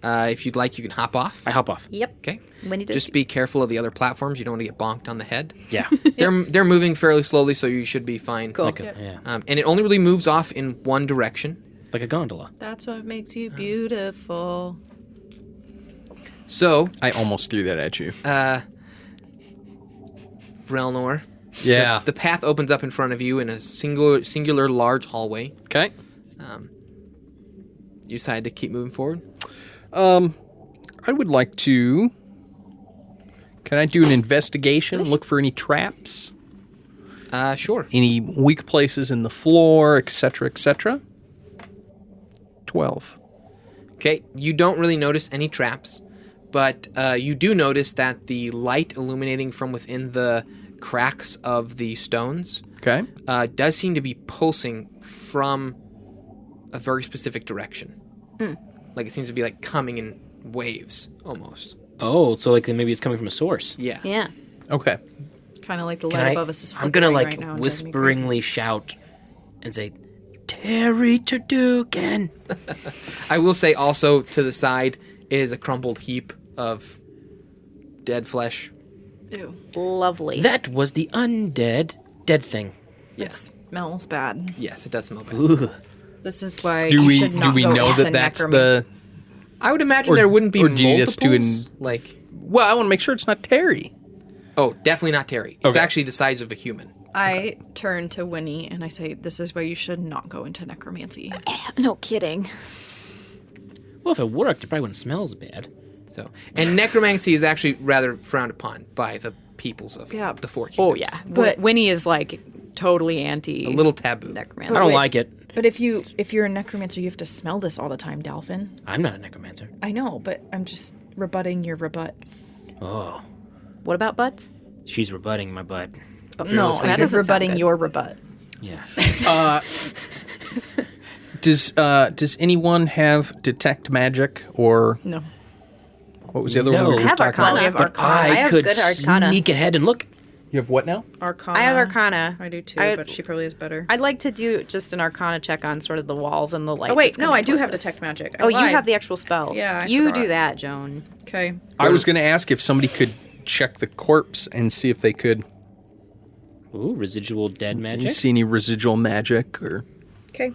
If you'd like, you can hop off. I hop off. Yep. Okay. When you Just be careful of the other platforms. You don't want to get bonked on the head. Yeah. They're moving fairly slowly, so you should be fine. Cool. Like a, yeah. And it only really moves off in one direction. Like a gondola. That's what makes you beautiful. So, I almost threw that at you. Relnor, Yeah. the path opens up in front of you in a singular large hallway. Okay. You decide to keep moving forward. I would like to. Can I do an investigation? Look for any traps? Sure. Any weak places in the floor, etc., etc.? 12. Okay, you don't really notice any traps, but you do notice that the light illuminating from within the cracks of the stones Okay. does seem to be pulsing from a very specific direction. Like it seems to be like coming in waves almost. Oh, so like maybe it's coming from a source. Yeah. Yeah. Okay. Kind of like the Can light I- above us is I'm gonna flickering like right now and driving me crazy. whisperingly shout and say, "Terry Turducken." I will say also to the side is a crumpled heap of dead flesh. Ew. Lovely. That was the undead dead thing. Yes. Smells bad. Yes, it does smell bad. Ugh. This is why Do you we should not go know into that that's necromancy. the? I would imagine Or- there wouldn't be or do you multiples. just do an- like, Well, I want to make sure it's not Terry. oh, definitely not Terry. It's Okay. actually the size of a human. I turn to Winnie and I say, "This is why you should not go into necromancy." No kidding. Well, if it worked, it probably wouldn't smell as bad. So, and necromancy is actually rather frowned upon by the peoples of Yeah. the four Oh kingdoms. yeah. But- But Winnie is like totally anti A little taboo. necromancy. I don't wait. like it. But if you're a necromancer, you have to smell this all the time, Dolphin. I'm not a necromancer. I know, but I'm just rebutting your rebut. Oh, What about butts? she's rebutting my butt. No, that I'm doesn't sound rebutting good. your rebut. Yeah. Does anyone have detect magic or No. what was the other one? No. we were I just have talking Arcana. about? I have But Arcana. I, I have could good Arcana. sneak ahead and look. You have what now? Arcana. I have Arcana. I do too, I- but she probably is better. I'd like to do just an Arcana check on sort of the walls and the light. Oh, wait, that's no, coming I do towards have us. detect magic. I Oh, you lied. have the actual spell. Yeah, I you forgot. do that, Joan. Okay. I was going to ask if somebody could check the corpse and see if they could Ooh, residual dead magic. see any residual magic or. Okay.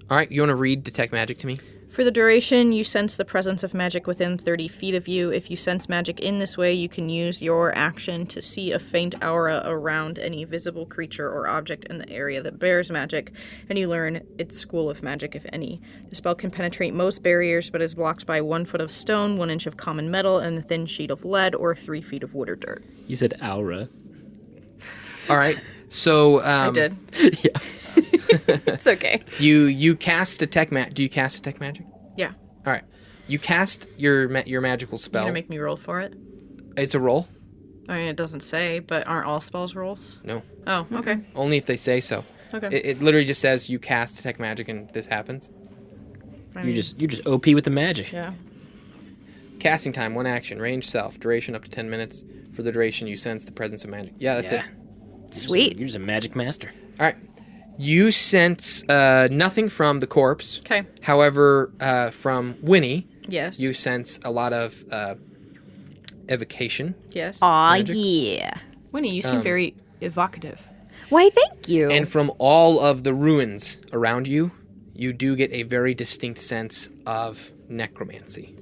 All right, you want to read detect magic to me? For the duration, you sense the presence of magic within 30 feet of you. If you sense magic in this way, you can use your action to see a faint aura around any visible creature or object in the area that bears magic, and you learn its school of magic, if any. The spell can penetrate most barriers, but is blocked by 1 foot of stone, 1 inch of common metal, and a thin sheet of lead, or 3 feet of wood or dirt. You said aura. All right. So I did. It's okay. You cast detect magic. Do you cast detect magic? Yeah. All right. You cast your magical You're spell. gonna make me roll for it? It's a roll. I mean, it doesn't say, but aren't all spells rolls? No, Oh, okay. only if they say so. Okay. It literally just says you cast detect magic and this happens. You're just OP with the magic. Yeah. Casting time, 1 action, range self, duration up to 10 minutes. For the duration, you sense the presence of magic. Yeah, that's it. Sweet. You're just a magic master. All right. You sense nothing from the corpse. Okay. However, from Winnie, Yes. you sense a lot of evocation. Yes. Aw, Magic. yeah. Winnie, you seem very evocative. Why, thank you. And from all of the ruins around you, you do get a very distinct sense of necromancy.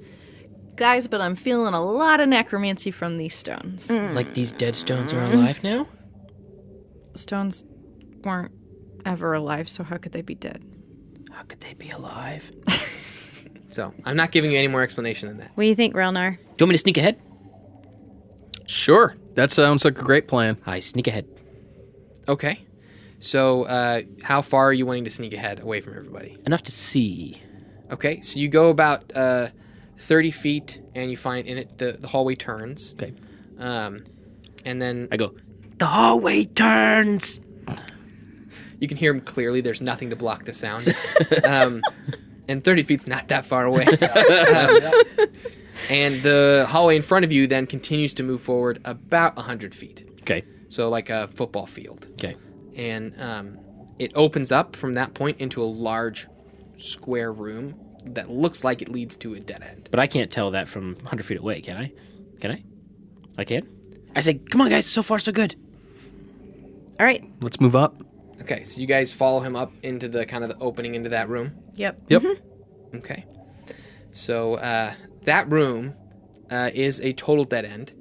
Guys, but I'm feeling a lot of necromancy from these stones. Like these dead stones are alive now? Stones weren't ever alive, so how could they be dead? How could they be alive? So I'm not giving you any more explanation than that. What do you think, Relnar? Do you want me to sneak ahead? Sure. That sounds like a great plan. I sneak ahead. Okay. So how far are you wanting to sneak ahead away from everybody? Enough to see. Okay, so you go about 30 feet and you find in it the hallway turns. Okay. And then I go, the hallway turns. you can hear him clearly. There's nothing to block the sound. And 30 feet's not that far away. And the hallway in front of you then continues to move forward about 100 feet. Okay. So like a football field. Okay. And it opens up from that point into a large square room that looks like it leads to a dead end. But I can't tell that from 100 feet away, can I? Can I? I can? I say, come on, guys. So far, so good. All right. Let's move up. Okay, so you guys follow him up into the kind of the opening into that room. Yep. Yep. Okay. So that room is a total dead end.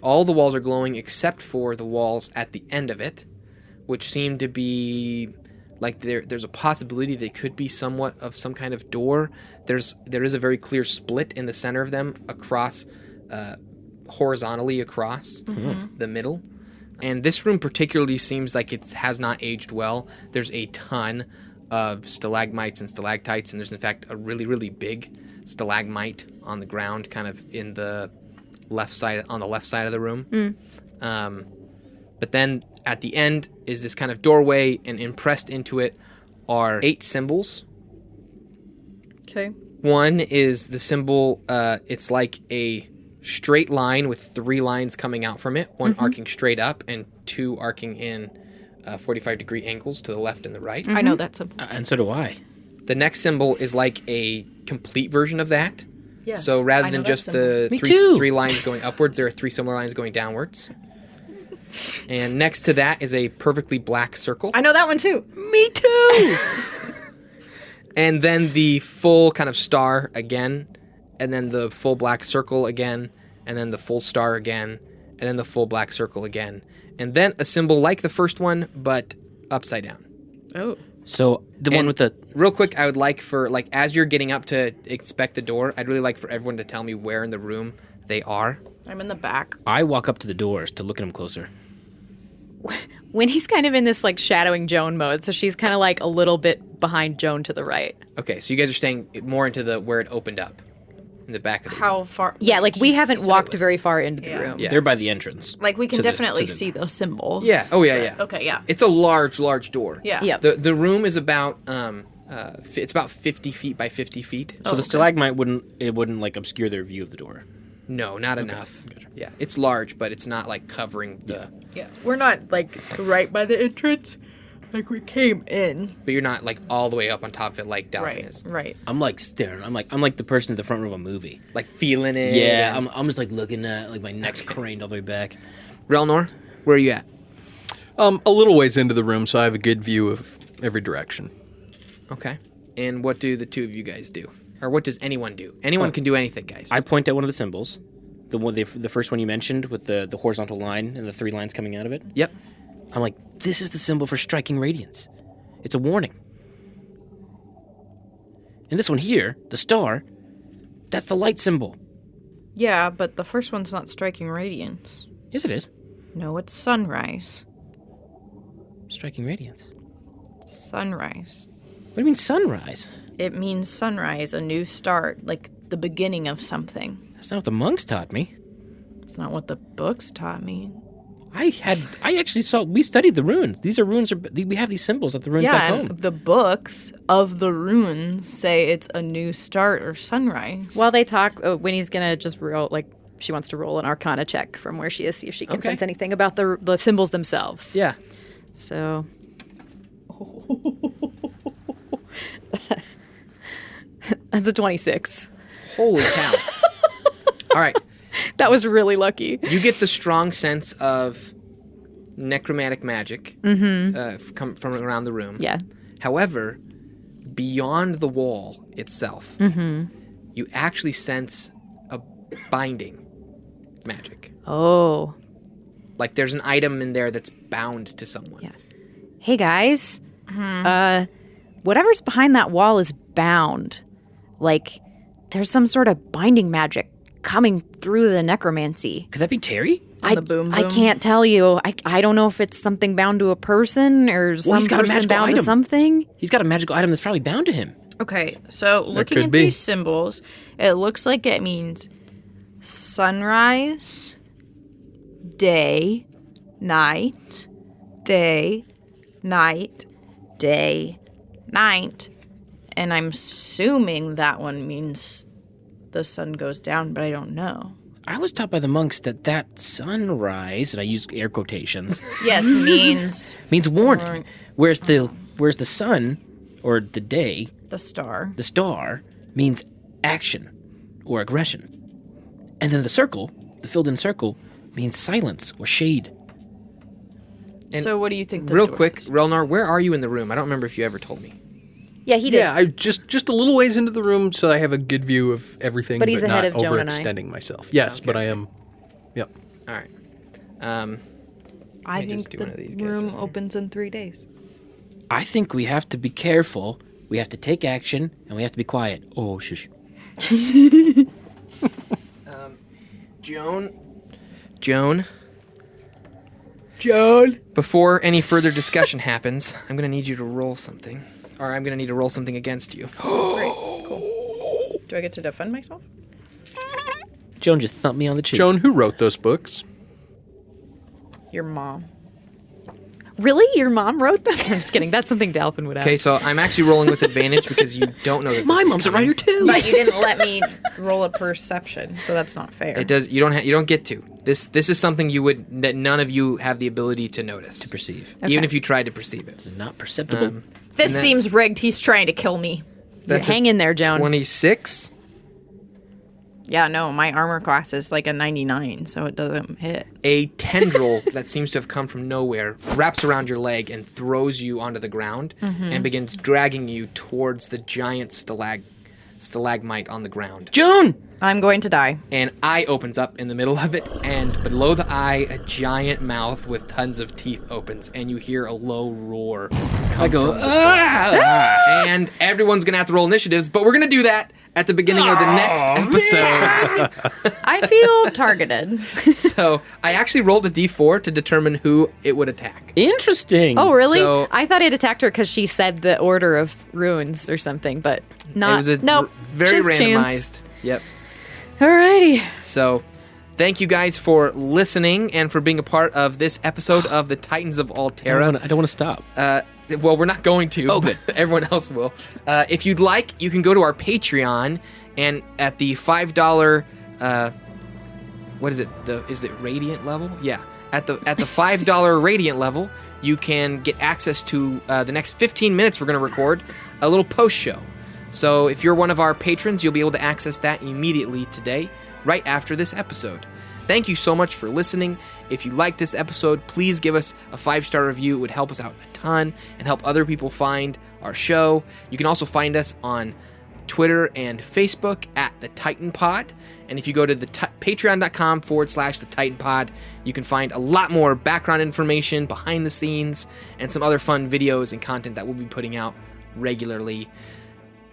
All the walls are glowing except for the walls at the end of it, which seem to be like there's a possibility they could be somewhat of some kind of door. There is a very clear split in the center of them across horizontally across the middle. And this room particularly seems like it has not aged well. There's a ton of stalagmites and stalactites, and there's in fact a really, really big stalagmite on the ground, kind of in the left side of the room. But then at the end is this kind of doorway, and impressed into it are 8 symbols. Okay. One is the symbol, it's like a straight line with 3 lines coming out from it, one arcing straight up and 2 arcing in 45-degree angles to the left and the right. I know that's a. And so do I. The next symbol is like a complete version of that. Yes, So rather I than know just that symbol. the Me too. three lines going upwards, there are 3 similar lines going downwards. And next to that is a perfectly black circle. I know that one too. Me too! And then the full kind of star again, and then the full black circle again, and then the full star again, and then the full black circle again. And then a symbol like the first one, but upside down. Oh. So the one And with the real quick, I would like for, like, as you're getting up to inspect the door, I'd really like for everyone to tell me where in the room they are. I'm in the back. I walk up to the doors to look at them closer. Winnie's kind of in this like shadowing Joan mode, so she's kind of like a little bit behind Joan to the right. Okay, so you guys are staying more into the where it opened up, in the back of the room. How far? Yeah, like we haven't So it walked was- very far into the Yeah. room. Yeah. They're by the entrance. Like we can To the- definitely to the- see those symbols. Yeah. Oh yeah, yeah. Okay. Yeah. It's a large door. Yeah. Yep. The room is about it's about 50 feet by 50 feet. So the stalagmite wouldn't like obscure their view of the door. No, not enough. Yeah, it's large, but it's not like covering the. Yeah. We're not like right by the entrance. Like we came in. But you're not like all the way up on top of it like Dolphin Right. is. Right. I'm like staring. I'm like the person at the front row of a movie. Like feeling it. Yeah, and- I'm just like looking at like my neck's craned all the way back. Relnor, where are you at? A little ways into the room, so I have a good view of every direction. Okay. And what do the two of you guys do? Or what does anyone do? Anyone can do anything, guys. I point at one of the symbols, the first one you mentioned with the horizontal line and the 3 lines coming out of it. Yep. I'm like, this is the symbol for striking radiance. It's a warning. And this one here, the star, that's the light symbol. Yeah, but the first one's not striking radiance. Yes, it is. No, it's sunrise. Striking radiance. Sunrise. What do you mean sunrise? It means sunrise, a new start, like the beginning of something. That's not what the monks taught me. It's not what the books taught me. We studied the runes. These are runes, we have these symbols at the runes back Yeah, home. and the books of the runes say it's a new start or sunrise. While they talk, Winnie's gonna just roll like she wants to roll an Arcana check from where she is, see if she can Okay. sense anything about the symbols themselves. Yeah. So. That's a 26. Holy cow. All right. That was really lucky. You get the strong sense of necromantic magic from around the room. Yeah. However, beyond the wall itself, you actually sense a binding magic. Oh. Like there's an item in there that's bound to someone. Yeah. Hey guys. Whatever's behind that wall is bound. Like there's some sort of binding magic coming through the necromancy. Could that be Terry? the boom I boom? can't tell you. I don't know if it's something bound to a person or some he's got a person magical bound to item. something. He's got a magical item that's probably bound to him. Okay, so looking could at be. these symbols, it looks like it means sunrise, day, night, day, night, day, night. And I'm assuming that one means the sun goes down, but I don't know. I was taught by the monks that sunrise, and I use air quotations, Yes, means means warning. Whereas the sun, or the day, the star. the star, means action or aggression. And then the circle, the filled-in circle, means silence or shade. And So what do you think? The Real door quick, says? Relnar, where are you in the room? I don't remember if you ever told me. Yeah, he did. Yeah, I just a little ways into the room, so I have a good view of everything. But he's ahead not of Joan and I. overextending myself. Yes, Okay, but I okay. am. Yep. All right. I me just think do one of the these guys room over here. opens in 3 days. I think we have to be careful. We have to take action, and we have to be quiet. Oh, shush. Joan. Before any further discussion happens, I'm going to need you to roll something. Or I'm going to need to roll something against you. Great, cool. Do I get to defend myself? Joan just thumped me on the cheek. Joan, who wrote those books? Your mom. Really? Your mom wrote them? I'm just kidding. That's something Dalphin would ask. Okay, so I'm actually rolling with advantage because you don't know that My this is mom's a coming. writer too. But you didn't let me roll a perception, so that's not fair. It does. You don't get to. This is something that none of you have the ability to notice. To perceive. Even if you tried to perceive it. This is not perceptible. This and that's- seems rigged. He's trying to kill me. That's a hang in there, Joan. 26. Yeah, no, my armor class is like a 99, so it doesn't hit. A tendril that seems to have come from nowhere wraps around your leg and throws you onto the ground and begins dragging you towards the giant stalagmite on the ground. Joan! I'm going to die. An eye opens up in the middle of it, and below the eye, a giant mouth with tons of teeth opens, and you hear a low roar come go, from the stalagmite. And everyone's gonna have to roll initiatives, but we're gonna do that at the beginning of the next episode. I feel targeted. So I actually rolled a d4 to determine who it would attack. Interesting. Oh, really? So- I thought it attacked her because she said the order of runes or something, but not. It was a no, very just randomized. chance. Yep. Alrighty. So, thank you guys for listening and for being a part of this episode of the Titans of I Altera. don't want to stop. Well, we're not going to. Oh, good. But everyone else will. If you'd like, you can go to our Patreon, and at the $5, what is it? Is it Radiant level? Yeah. At the $5 Radiant level, you can get access to the next 15 minutes we're going to record a little post show. So if you're one of our patrons, you'll be able to access that immediately today, right after this episode. Thank you so much for listening. If you like this episode, please give us a 5-star review. It would help us out a ton and help other people find our show. You can also find us on Twitter and Facebook at The Titan Pod. And if you go to patreon.com/The Titan Pod, you can find a lot more background information, behind the scenes, and some other fun videos and content that we'll be putting out regularly.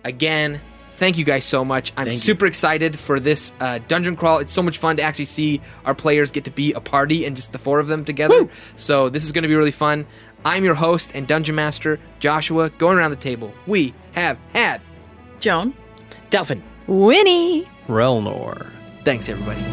Again, thank you guys so much. I'm super excited for this dungeon crawl. It's so much fun to actually see our players get to be a party and just the 4 of them together. Woo! So this is going to be really fun. I'm your host and dungeon master, Joshua. Going around the table, we have had Joan? Delphin. Winnie. Relnor. Thanks, everybody.